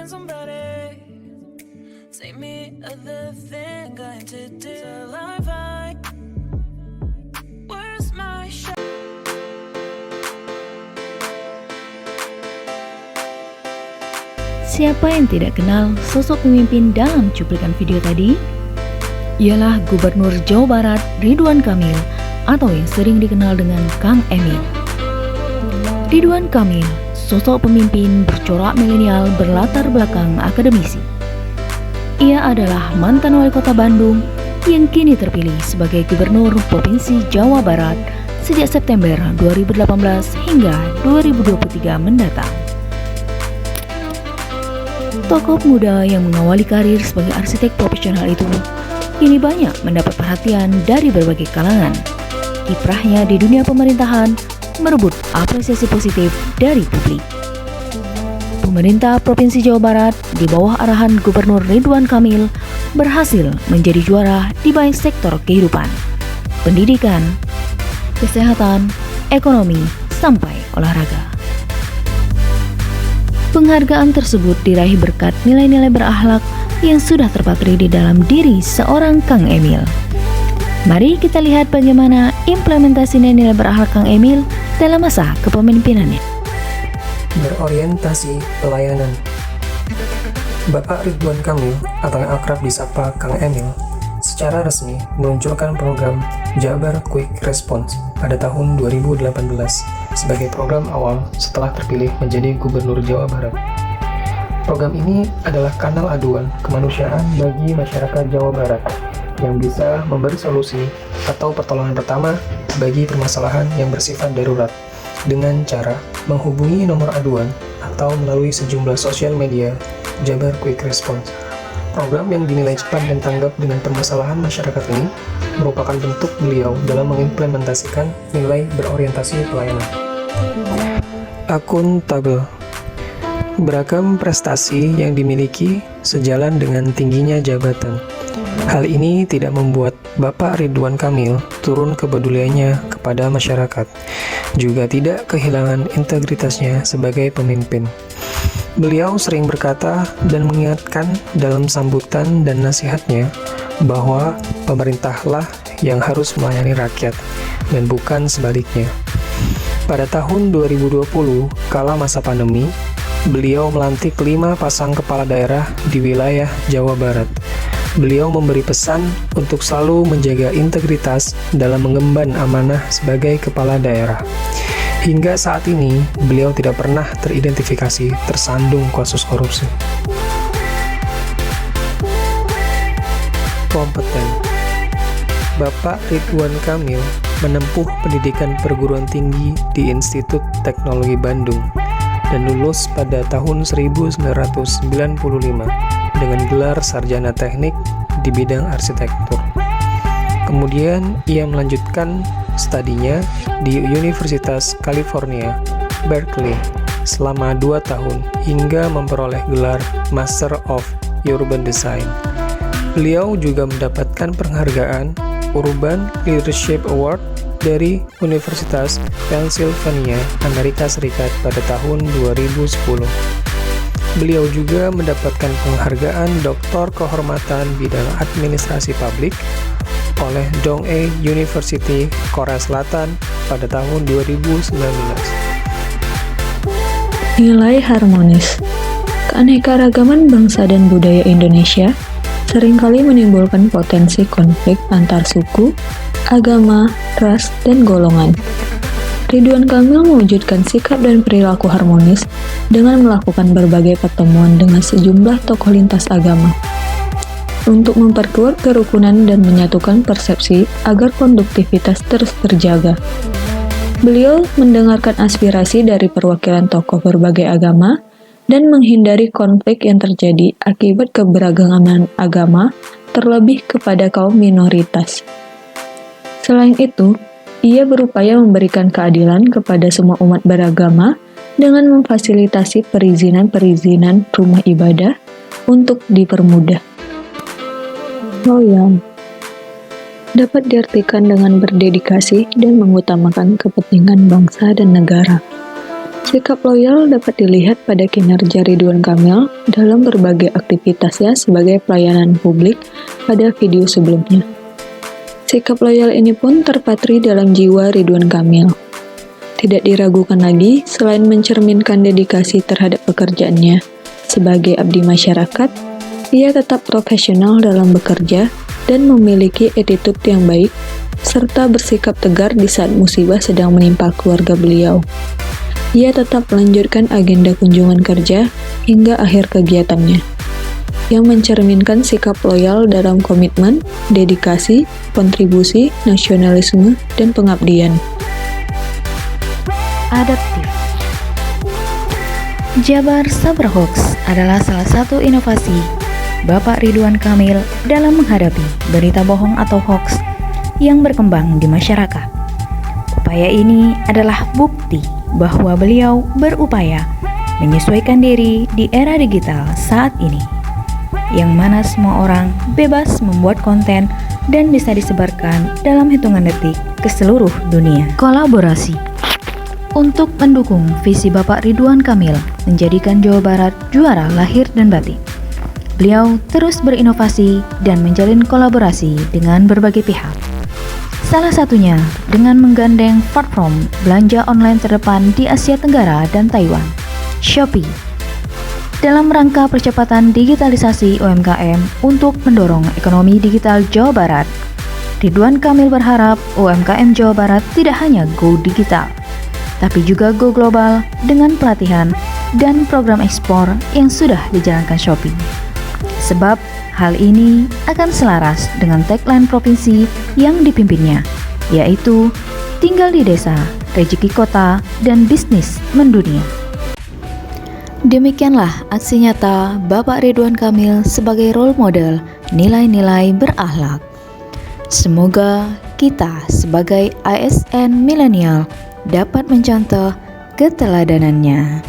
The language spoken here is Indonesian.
somebody say me other thing going to do life I where's my shot. Siapa yang tidak kenal sosok pemimpin dalam cuplikan video tadi? Ialah Gubernur Jawa Barat Ridwan Kamil atau yang sering dikenal dengan Kang Emil. Ridwan Kamil, sosok pemimpin bercorak milenial berlatar belakang akademisi. Ia adalah mantan wali kota Bandung yang kini terpilih sebagai Gubernur Provinsi Jawa Barat sejak September 2018 hingga 2023 mendatang. Tokoh muda yang mengawali karir sebagai arsitek profesional itu kini banyak mendapat perhatian dari berbagai kalangan. Kiprahnya di dunia pemerintahan merebut apresiasi positif dari publik. Pemerintah Provinsi Jawa Barat di bawah arahan Gubernur Ridwan Kamil berhasil menjadi juara di banyak sektor kehidupan, pendidikan, kesehatan, ekonomi, sampai olahraga. Penghargaan tersebut diraih berkat nilai-nilai berakhlak yang sudah terpatri di dalam diri seorang Kang Emil. Mari kita lihat bagaimana implementasi nilai berakhlak Kang Emil dalam masa kepemimpinannya. Berorientasi pelayanan. Bapak Ridwan Kamil atau yang akrab disapa Kang Emil secara resmi meluncurkan program Jabar Quick Response pada tahun 2018 sebagai program awal setelah terpilih menjadi Gubernur Jawa Barat. Program ini adalah kanal aduan kemanusiaan bagi masyarakat Jawa Barat yang bisa memberi solusi atau pertolongan pertama bagi permasalahan yang bersifat darurat dengan cara menghubungi nomor aduan atau melalui sejumlah sosial media Jabar Quick Response. Program yang dinilai cepat dan tanggap dengan permasalahan masyarakat ini merupakan bentuk beliau dalam mengimplementasikan nilai berorientasi pelayanan. Akuntabel. Beragam prestasi yang dimiliki sejalan dengan tingginya jabatan. Hal ini tidak membuat Bapak Ridwan Kamil turun kepeduliannya kepada masyarakat, juga tidak kehilangan integritasnya sebagai pemimpin. Beliau sering berkata dan mengingatkan dalam sambutan dan nasihatnya bahwa pemerintahlah yang harus melayani rakyat dan bukan sebaliknya. Pada tahun 2020, kala masa pandemi, beliau melantik 5 pasang kepala daerah di wilayah Jawa Barat. Beliau memberi pesan untuk selalu menjaga integritas dalam mengemban amanah sebagai kepala daerah. Hingga saat ini, beliau tidak pernah teridentifikasi tersandung kasus korupsi. Kompeten. Bapak Ridwan Kamil menempuh pendidikan perguruan tinggi di Institut Teknologi Bandung dan lulus pada tahun 1995 dengan gelar sarjana teknik di bidang arsitektur. Kemudian ia melanjutkan studinya di Universitas California, Berkeley selama 2 tahun hingga memperoleh gelar Master of Urban Design. Beliau juga mendapatkan penghargaan Urban Leadership Award dari Universitas Pennsylvania, Amerika Serikat pada tahun 2010. Beliau juga mendapatkan penghargaan Doktor Kehormatan Bidang Administrasi Publik oleh Dong-A University, Korea Selatan pada tahun 2019. Nilai harmonis. Keanekaragaman bangsa dan budaya Indonesia seringkali menimbulkan potensi konflik antar suku, agama, ras, dan golongan. Ridwan Kamil mewujudkan sikap dan perilaku harmonis dengan melakukan berbagai pertemuan dengan sejumlah tokoh lintas agama untuk memperkuat kerukunan dan menyatukan persepsi agar konduktivitas terus terjaga. Beliau mendengarkan aspirasi dari perwakilan tokoh berbagai agama dan menghindari konflik yang terjadi akibat keberagaman agama, terlebih kepada kaum minoritas. Selain itu, ia berupaya memberikan keadilan kepada semua umat beragama dengan memfasilitasi perizinan-perizinan rumah ibadah untuk dipermudah. Loyal dapat diartikan dengan berdedikasi dan mengutamakan kepentingan bangsa dan negara. Sikap loyal dapat dilihat pada kinerja Ridwan Kamil dalam berbagai aktivitasnya sebagai pelayanan publik pada video sebelumnya. Sikap loyal ini pun terpatri dalam jiwa Ridwan Kamil. Tidak diragukan lagi, selain mencerminkan dedikasi terhadap pekerjaannya sebagai abdi masyarakat, ia tetap profesional dalam bekerja dan memiliki attitude yang baik, serta bersikap tegar di saat musibah sedang menimpa keluarga beliau. Ia tetap melanjutkan agenda kunjungan kerja hingga akhir kegiatannya, yang mencerminkan sikap loyal dalam komitmen, dedikasi, kontribusi, nasionalisme, dan pengabdian. Adaptif. Jabar Sabar Hoax adalah salah satu inovasi Bapak Ridwan Kamil dalam menghadapi berita bohong atau hoax yang berkembang di masyarakat. Upaya ini adalah bukti bahwa beliau berupaya menyesuaikan diri di era digital saat ini, yang mana semua orang bebas membuat konten dan bisa disebarkan dalam hitungan detik ke seluruh dunia. Kolaborasi. Untuk mendukung visi Bapak Ridwan Kamil menjadikan Jawa Barat juara lahir dan batin, beliau terus berinovasi dan menjalin kolaborasi dengan berbagai pihak. Salah satunya dengan menggandeng platform belanja online terdepan di Asia Tenggara dan Taiwan, Shopee. Dalam rangka percepatan digitalisasi UMKM untuk mendorong ekonomi digital Jawa Barat, Ridwan Kamil berharap UMKM Jawa Barat tidak hanya go digital, tapi juga go global dengan pelatihan dan program ekspor yang sudah dijalankan Shopee. Sebab hal ini akan selaras dengan tagline provinsi yang dipimpinnya, yaitu tinggal di desa, rezeki kota, dan bisnis mendunia. Demikianlah aksi nyata Bapak Ridwan Kamil sebagai role model nilai-nilai berakhlak. Semoga kita sebagai ASN milenial dapat mencontoh keteladanannya.